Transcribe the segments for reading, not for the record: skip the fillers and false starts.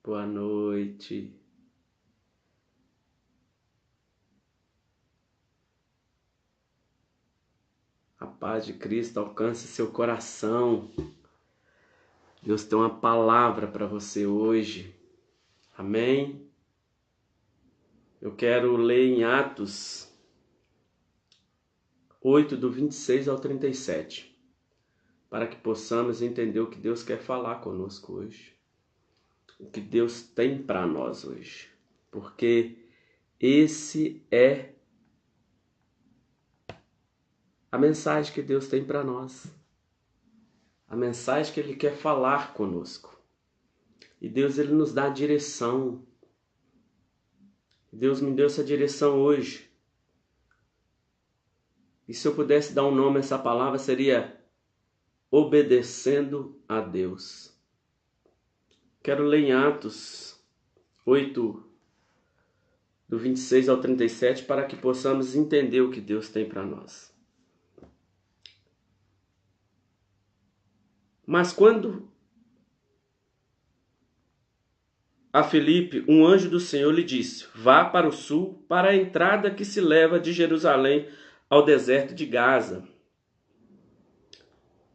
Boa noite. A paz de Cristo alcance seu coração. Deus tem uma palavra para você hoje. Amém? Eu quero ler em Atos 8, do 26 ao 37, para que possamos entender o que Deus quer falar conosco hoje. O que Deus tem para nós hoje. Porque esse é a mensagem que Deus tem para nós. A mensagem que Ele quer falar conosco. E Deus, Ele nos dá a direção. Deus me deu essa direção hoje. E se eu pudesse dar um nome a essa palavra, seria obedecendo a Deus. Quero ler em Atos 8, do 26 ao 37, para que possamos entender o que Deus tem para nós. Mas quando a Filipe, um anjo do Senhor lhe disse: vá para o sul, para a entrada que se leva de Jerusalém ao deserto de Gaza.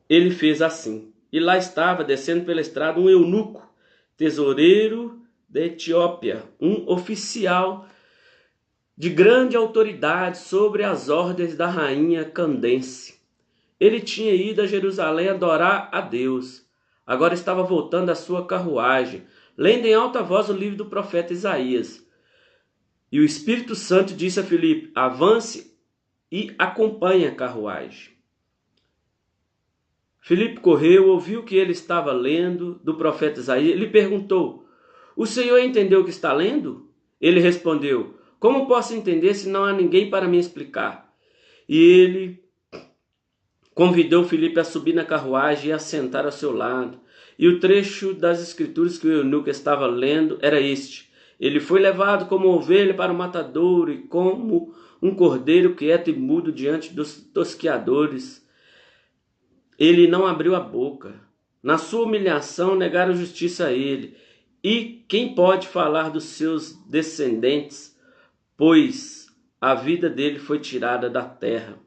Ele fez assim. E lá estava, descendo pela estrada, um eunuco, tesoureiro da Etiópia, um oficial de grande autoridade sobre as ordens da rainha Candace. Ele tinha ido a Jerusalém adorar a Deus. Agora estava voltando à sua carruagem, lendo em alta voz o livro do profeta Isaías. E o Espírito Santo disse a Filipe: avance e acompanhe a carruagem. Filipe correu, ouviu o que ele estava lendo do profeta Isaías. Ele perguntou: o senhor entendeu o que está lendo? Ele respondeu: como posso entender se não há ninguém para me explicar? E ele convidou Filipe a subir na carruagem e a sentar ao seu lado. E o trecho das escrituras que o eunuco estava lendo era este: ele foi levado como ovelha para o matadouro e como um cordeiro quieto e mudo diante dos tosqueadores. Ele não abriu a boca. Na sua humilhação negaram justiça a ele. E quem pode falar dos seus descendentes? Pois a vida dele foi tirada da terra.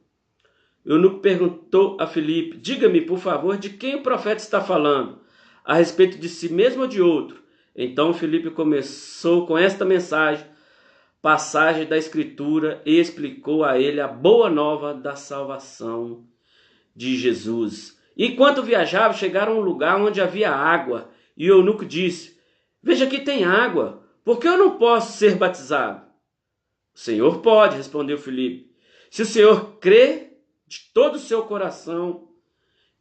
O eunuco perguntou a Filipe: diga-me, por favor, de quem o profeta está falando? A respeito de si mesmo ou de outro? Então Filipe começou com esta passagem da Escritura, e explicou a ele a boa nova da salvação de Jesus. Enquanto viajavam, chegaram a um lugar onde havia água, e o eunuco disse: veja que tem água, por que eu não posso ser batizado? O Senhor pode, respondeu Filipe, se o Senhor crê de todo o seu coração.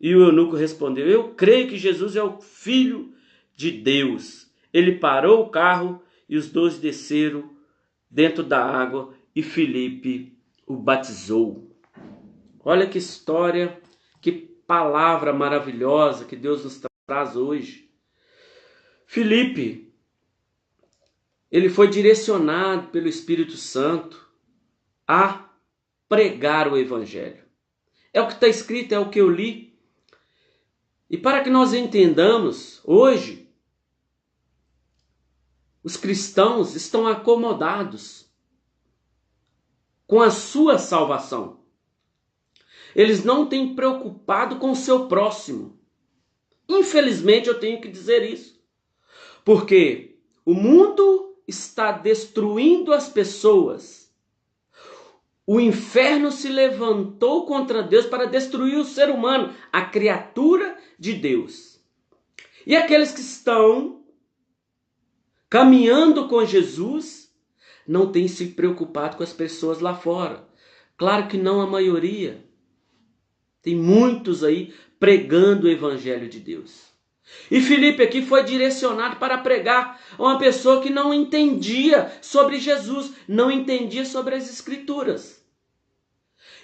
E o eunuco respondeu: eu creio que Jesus é o Filho de Deus. Ele parou o carro e os dois desceram dentro da água e Filipe o batizou. Olha que história, que palavra maravilhosa que Deus nos traz hoje. Filipe, ele foi direcionado pelo Espírito Santo a pregar o Evangelho. É o que está escrito, é o que eu li. E para que nós entendamos, hoje, os cristãos estão acomodados com a sua salvação. Eles não têm preocupado com o seu próximo. Infelizmente eu tenho que dizer isso. Porque o mundo está destruindo as pessoas. O inferno se levantou contra Deus para destruir o ser humano, a criatura de Deus. E aqueles que estão caminhando com Jesus não têm se preocupado com as pessoas lá fora. Claro que não a maioria. Tem muitos aí pregando o Evangelho de Deus. E Filipe aqui foi direcionado para pregar a uma pessoa que não entendia sobre Jesus, não entendia sobre as Escrituras.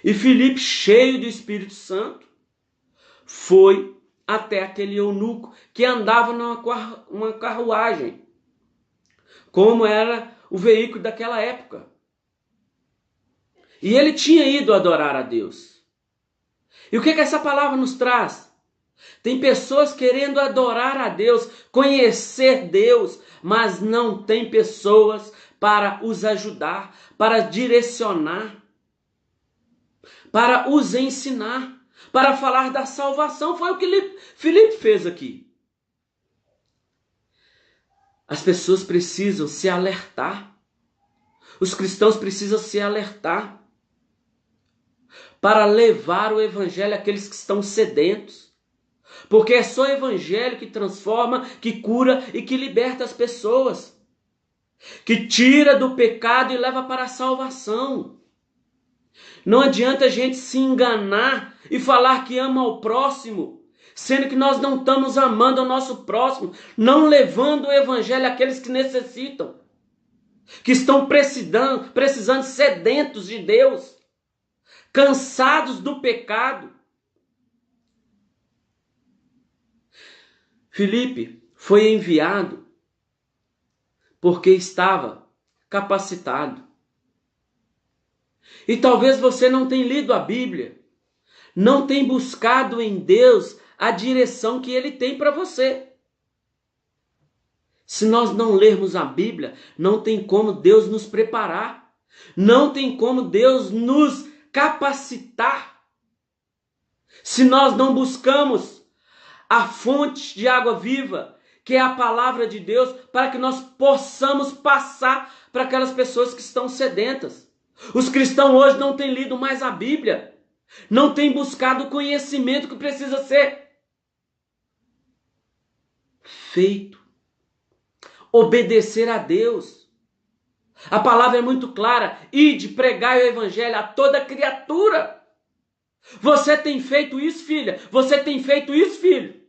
E Filipe, cheio do Espírito Santo, foi até aquele eunuco que andava numa carruagem, como era o veículo daquela época. E ele tinha ido adorar a Deus. E o que essa palavra nos traz? Tem pessoas querendo adorar a Deus, conhecer Deus, mas não tem pessoas para os ajudar, para direcionar, para os ensinar, para falar da salvação. Foi o que Filipe fez aqui. As pessoas precisam se alertar. Os cristãos precisam se alertar para levar o evangelho àqueles que estão sedentos. Porque é só o evangelho que transforma, que cura e que liberta as pessoas. Que tira do pecado e leva para a salvação. Não adianta a gente se enganar e falar que ama ao próximo, sendo que nós não estamos amando o nosso próximo, não levando o evangelho àqueles que necessitam, que estão precisando, sedentos de Deus, cansados do pecado. Filipe foi enviado porque estava capacitado. E talvez você não tenha lido a Bíblia, não tenha buscado em Deus a direção que Ele tem para você. Se nós não lermos a Bíblia, não tem como Deus nos preparar, não tem como Deus nos capacitar. Se nós não buscamos a fonte de água viva, que é a palavra de Deus, para que nós possamos passar para aquelas pessoas que estão sedentas. Os cristãos hoje não têm lido mais a Bíblia, não têm buscado o conhecimento que precisa ser feito. Obedecer a Deus. A palavra é muito clara: ide, pregai o evangelho a toda criatura. Você tem feito isso, filha? Você tem feito isso, filho?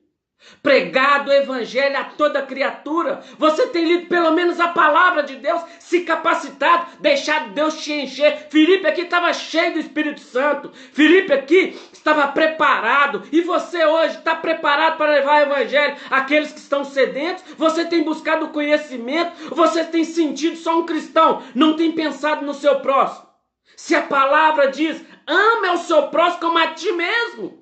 Pregado o evangelho a toda criatura. Você tem lido pelo menos a palavra de Deus, se capacitado, deixado Deus te encher. Filipe aqui estava cheio do Espírito Santo. Filipe aqui estava preparado. E você hoje está preparado para levar o evangelho àqueles que estão sedentos? Você tem buscado o conhecimento? Você tem sentido só um cristão? Não tem pensado no seu próximo? Se a palavra diz, ame o seu próximo como a ti mesmo.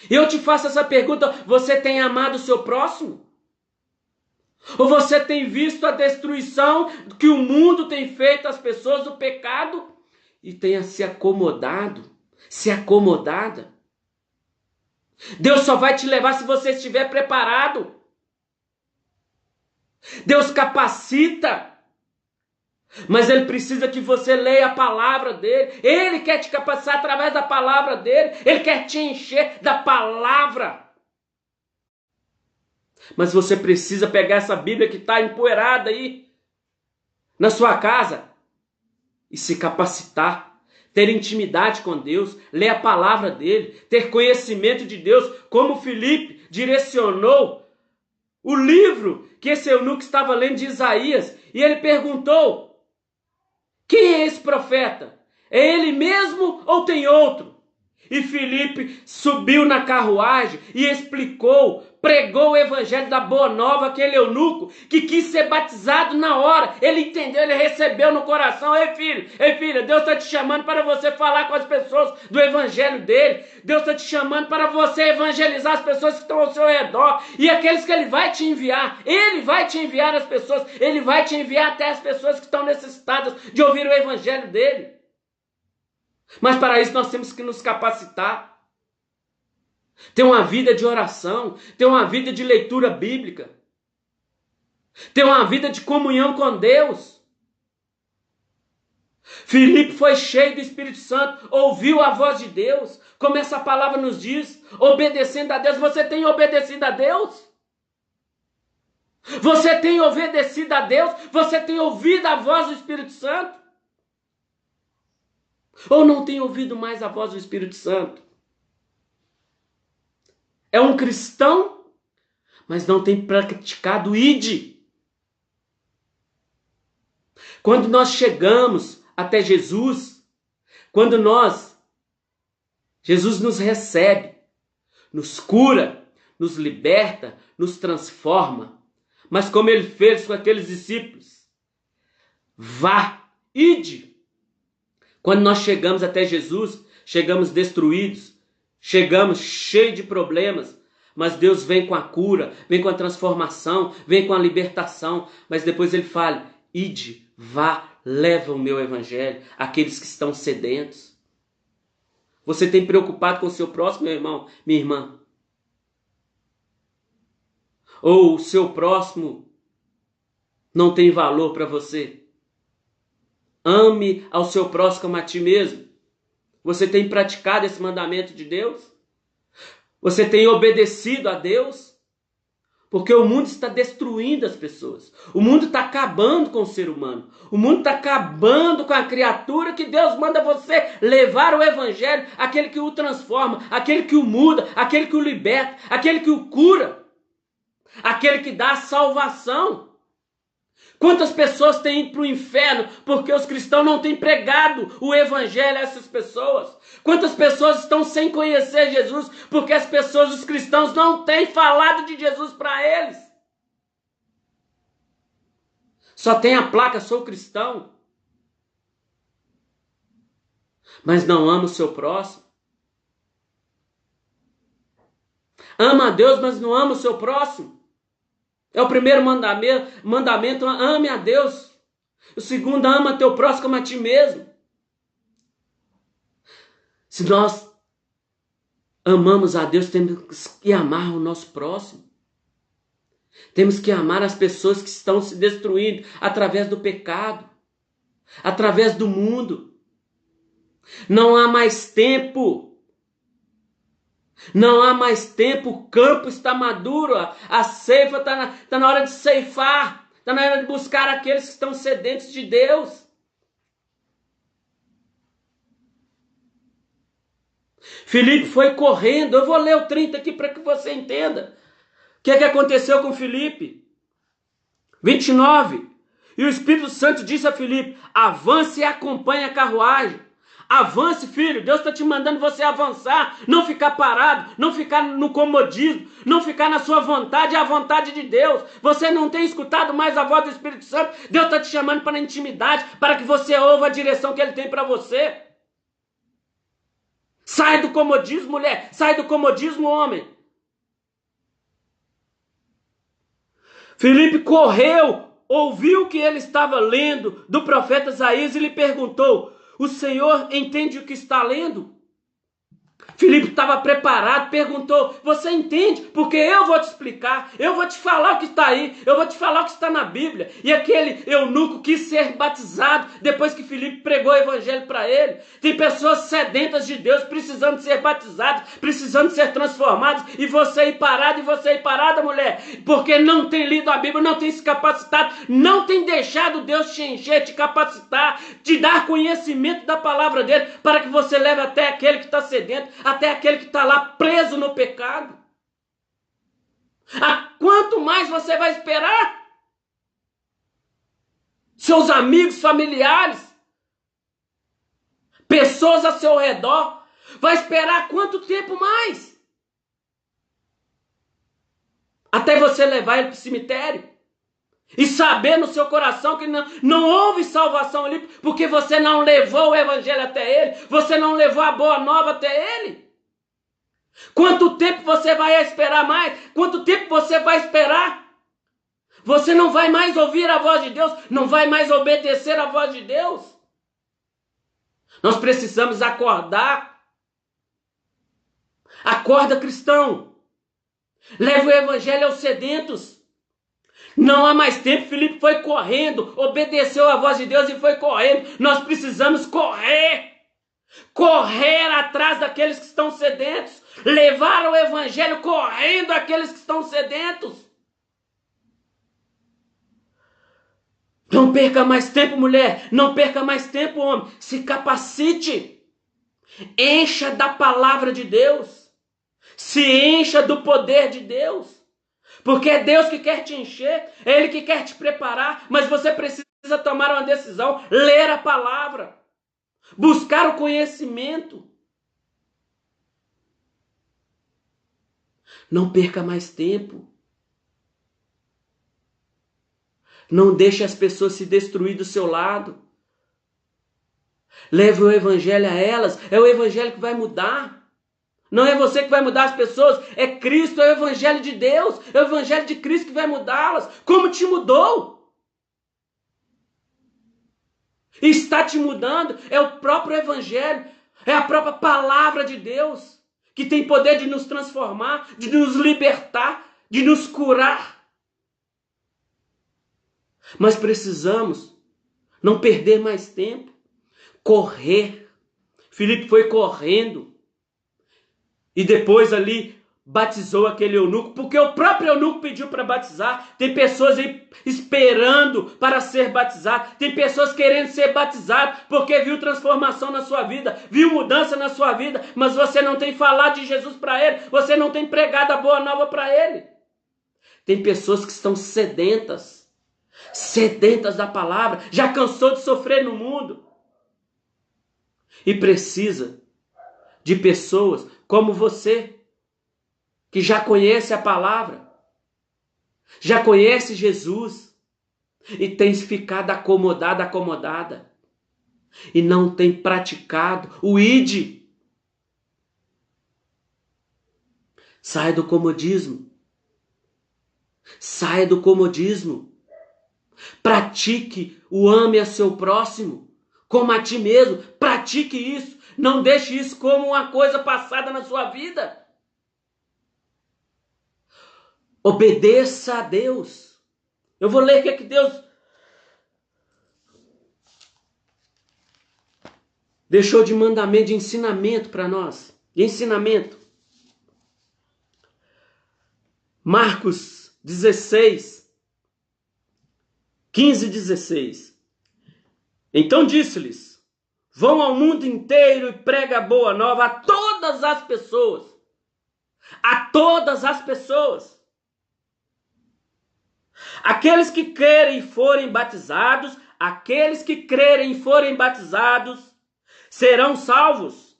Eu te faço essa pergunta: você tem amado o seu próximo? Ou você tem visto a destruição que o mundo tem feito às pessoas, o pecado, e tenha se acomodado, se acomodada? Deus só vai te levar se você estiver preparado. Deus capacita, mas Ele precisa que você leia a palavra dEle. Ele quer te capacitar através da palavra dEle. Ele quer te encher da palavra. Mas você precisa pegar essa Bíblia que está empoeirada aí na sua casa e se capacitar, ter intimidade com Deus, ler a palavra dEle, ter conhecimento de Deus, como Filipe direcionou o livro que esse eunuco estava lendo de Isaías, e ele perguntou: quem é esse profeta? É ele mesmo ou tem outro? E Filipe subiu na carruagem e explicou, pregou o evangelho da boa nova àquele eunuco que quis ser batizado na hora. Ele entendeu, ele recebeu no coração. Ei filha, Deus está te chamando para você falar com as pessoas do evangelho dele. Deus está te chamando para você evangelizar as pessoas que estão ao seu redor. E aqueles que ele vai te enviar as pessoas. Ele vai te enviar até as pessoas que estão necessitadas de ouvir o evangelho dele. Mas para isso nós temos que nos capacitar. Ter uma vida de oração, ter uma vida de leitura bíblica, ter uma vida de comunhão com Deus. Filipe foi cheio do Espírito Santo, ouviu a voz de Deus, como essa palavra nos diz, obedecendo a Deus. Você tem obedecido a Deus? Você tem obedecido a Deus? Você tem ouvido a voz do Espírito Santo? Ou não tem ouvido mais a voz do Espírito Santo? É um cristão, mas não tem praticado o ide. Quando nós chegamos até Jesus, Jesus nos recebe, nos cura, nos liberta, nos transforma. Mas como ele fez com aqueles discípulos, vá, ide. Quando nós chegamos até Jesus, chegamos destruídos, chegamos cheios de problemas, Mas Deus vem com a cura, vem com a transformação, vem com a libertação. Mas depois ele fala: ide, vá, leva o meu evangelho àqueles que estão sedentos. Você tem preocupado com o seu próximo, meu irmão, minha irmã? Ou o seu próximo não tem valor para você? Ame ao seu próximo como a ti mesmo. Você tem praticado esse mandamento de Deus? Você tem obedecido a Deus? Porque o mundo está destruindo as pessoas. O mundo está acabando com o ser humano. O mundo está acabando com a criatura que Deus manda você levar o evangelho, aquele que o transforma, aquele que o muda, aquele que o liberta, aquele que o cura, aquele que dá a salvação. Quantas pessoas têm ido para o inferno porque os cristãos não têm pregado o evangelho a essas pessoas? Quantas pessoas estão sem conhecer Jesus porque as pessoas, os cristãos, não têm falado de Jesus para eles? Só tem a placa, sou cristão, mas não ama o seu próximo. Ama a Deus, mas não ama o seu próximo. É o primeiro mandamento, ame a Deus. O segundo, ama teu próximo como a ti mesmo. Se nós amamos a Deus, temos que amar o nosso próximo. Temos que amar as pessoas que estão se destruindo através do pecado, através do mundo. Não há mais tempo. Não há mais tempo, o campo está maduro, a ceifa está na hora de ceifar, está na hora de buscar aqueles que estão sedentos de Deus. Filipe foi correndo, eu vou ler o 30 aqui para que você entenda. O que aconteceu com Filipe? 29. E o Espírito Santo disse a Filipe: avance e acompanhe a carruagem. Avance, filho, Deus está te mandando você avançar, não ficar parado, não ficar no comodismo, não ficar na sua vontade, é a vontade de Deus. Você não tem escutado mais a voz do Espírito Santo, Deus está te chamando para a intimidade, para que você ouva a direção que Ele tem para você. Sai do comodismo, mulher, sai do comodismo, homem. Filipe correu, ouviu o que ele estava lendo do profeta Isaías e lhe perguntou: o Senhor entende o que está lendo? Filipe estava preparado, perguntou: você entende? Porque eu vou te explicar, eu vou te falar o que está aí, eu vou te falar o que está na Bíblia. E aquele eunuco quis ser batizado depois que Filipe pregou o evangelho para ele. Tem pessoas sedentas de Deus, precisando ser batizadas, precisando ser transformadas, e você aí parado, e você aí parada, mulher, porque não tem lido a Bíblia, não tem se capacitado, não tem deixado Deus te encher, te capacitar, te dar conhecimento da palavra dele, para que você leve até aquele que está sedento, até aquele que está lá preso no pecado. A quanto mais você vai esperar? Seus amigos, familiares, pessoas ao seu redor, vai esperar quanto tempo mais? Até você levar ele para o cemitério e saber no seu coração que não houve salvação ali, porque você não levou o evangelho até ele, você não levou a boa nova até ele. Quanto tempo você vai esperar mais? Quanto tempo você vai esperar? Você não vai mais ouvir a voz de Deus, não vai mais obedecer a voz de Deus. Nós precisamos acordar. Acorda, cristão. Leve o evangelho aos sedentos. Não há mais tempo. Filipe foi correndo, obedeceu a voz de Deus e foi correndo. Nós precisamos correr. Correr atrás daqueles que estão sedentos. Levar o evangelho correndo àqueles que estão sedentos. Não perca mais tempo, mulher. Não perca mais tempo, homem. Se capacite. Encha da palavra de Deus. Se encha do poder de Deus. Porque é Deus que quer te encher, é Ele que quer te preparar, mas você precisa tomar uma decisão, ler a palavra, buscar o conhecimento. Não perca mais tempo. Não deixe as pessoas se destruir do seu lado. Leve o evangelho a elas, é o evangelho que vai mudar. Não é você que vai mudar as pessoas, é Cristo, é o Evangelho de Deus, é o Evangelho de Cristo que vai mudá-las. Como te mudou? E está te mudando, é o próprio Evangelho, é a própria palavra de Deus, que tem poder de nos transformar, de nos libertar, de nos curar. Mas precisamos não perder mais tempo, correr. Filipe foi correndo e depois ali batizou aquele eunuco, porque o próprio eunuco pediu para batizar. Tem pessoas aí esperando para ser batizado, tem pessoas querendo ser batizado porque viu transformação na sua vida, viu mudança na sua vida, mas você não tem falado de Jesus para ele, você não tem pregado a boa nova para ele. Tem pessoas que estão sedentas da palavra, já cansou de sofrer no mundo e precisa de pessoas como você, que já conhece a palavra, já conhece Jesus e tem ficado acomodada e não tem praticado o ide. Saia do comodismo. Saia do comodismo. Pratique o ame a seu próximo como a ti mesmo. Pratique isso. Não deixe isso como uma coisa passada na sua vida. Obedeça a Deus. Eu vou ler o que é que Deus deixou de mandamento, de ensinamento para nós. De ensinamento. Marcos 16, 15 e 16. Então disse-lhes: vão ao mundo inteiro e prega a boa nova a todas as pessoas. A todas as pessoas. Aqueles que crerem e forem batizados, serão salvos.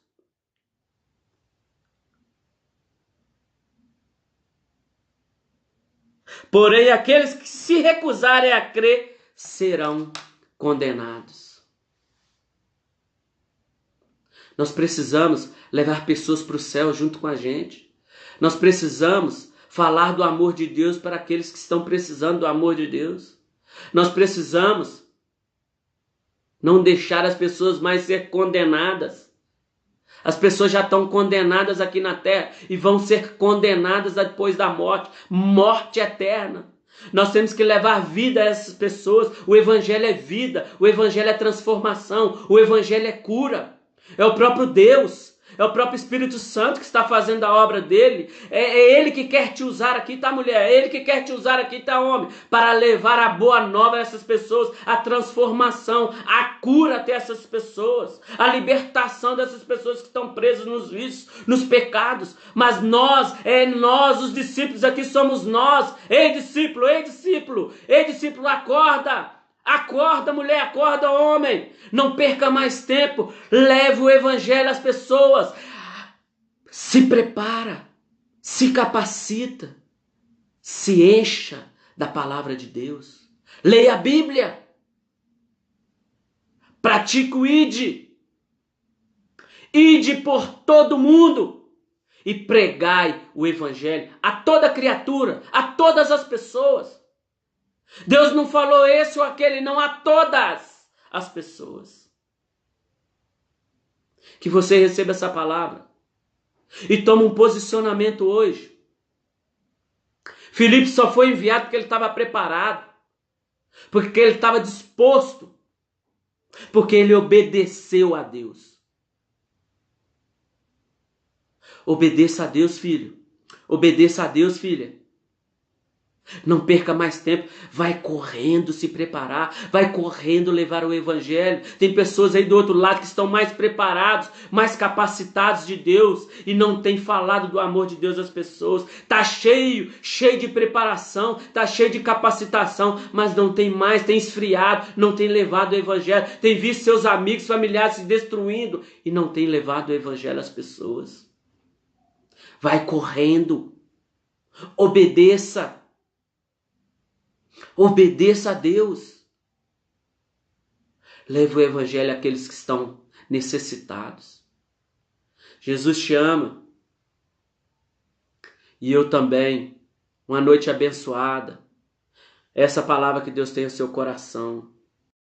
Porém, aqueles que se recusarem a crer serão condenados. Nós precisamos levar pessoas para o céu junto com a gente. Nós precisamos falar do amor de Deus para aqueles que estão precisando do amor de Deus. Nós precisamos não deixar as pessoas mais ser condenadas. As pessoas já estão condenadas aqui na terra e vão ser condenadas depois da morte. Morte eterna. Nós temos que levar vida a essas pessoas. O Evangelho é vida, o Evangelho é transformação, o Evangelho é cura. É o próprio Deus, é o próprio Espírito Santo que está fazendo a obra dele. É ele que quer te usar aqui, tá, mulher? É ele que quer te usar aqui, tá, homem? Para levar a boa nova a essas pessoas, a transformação, a cura até essas pessoas, a libertação dessas pessoas que estão presas nos vícios, nos pecados. Mas nós, os discípulos aqui somos nós. Ei, discípulo, acorda! Acorda, mulher, acorda, homem. Não perca mais tempo. Leve o Evangelho às pessoas. Se prepara, se capacita, se encha da palavra de Deus. Leia a Bíblia. Pratique o ide. Ide por todo mundo e pregai o Evangelho a toda criatura, a todas as pessoas. Deus não falou esse ou aquele, não, a todas as pessoas. Que você receba essa palavra e tome um posicionamento hoje. Filipe só foi enviado porque ele estava preparado, porque ele estava disposto, porque ele obedeceu a Deus. Obedeça a Deus, filho. Obedeça a Deus, filha. Não perca mais tempo, vai correndo se preparar, vai correndo levar o Evangelho. Tem pessoas aí do outro lado que estão mais preparados, mais capacitados de Deus e não tem falado do amor de Deus às pessoas. Tá cheio de preparação, tá cheio de capacitação, mas não tem mais, tem esfriado, não tem levado o Evangelho. Tem visto seus amigos, familiares se destruindo e não tem levado o Evangelho às pessoas. Vai correndo, obedeça. Obedeça a Deus. Leve o Evangelho àqueles que estão necessitados. Jesus te ama. E eu também. Uma noite abençoada. Essa palavra que Deus tem no seu coração.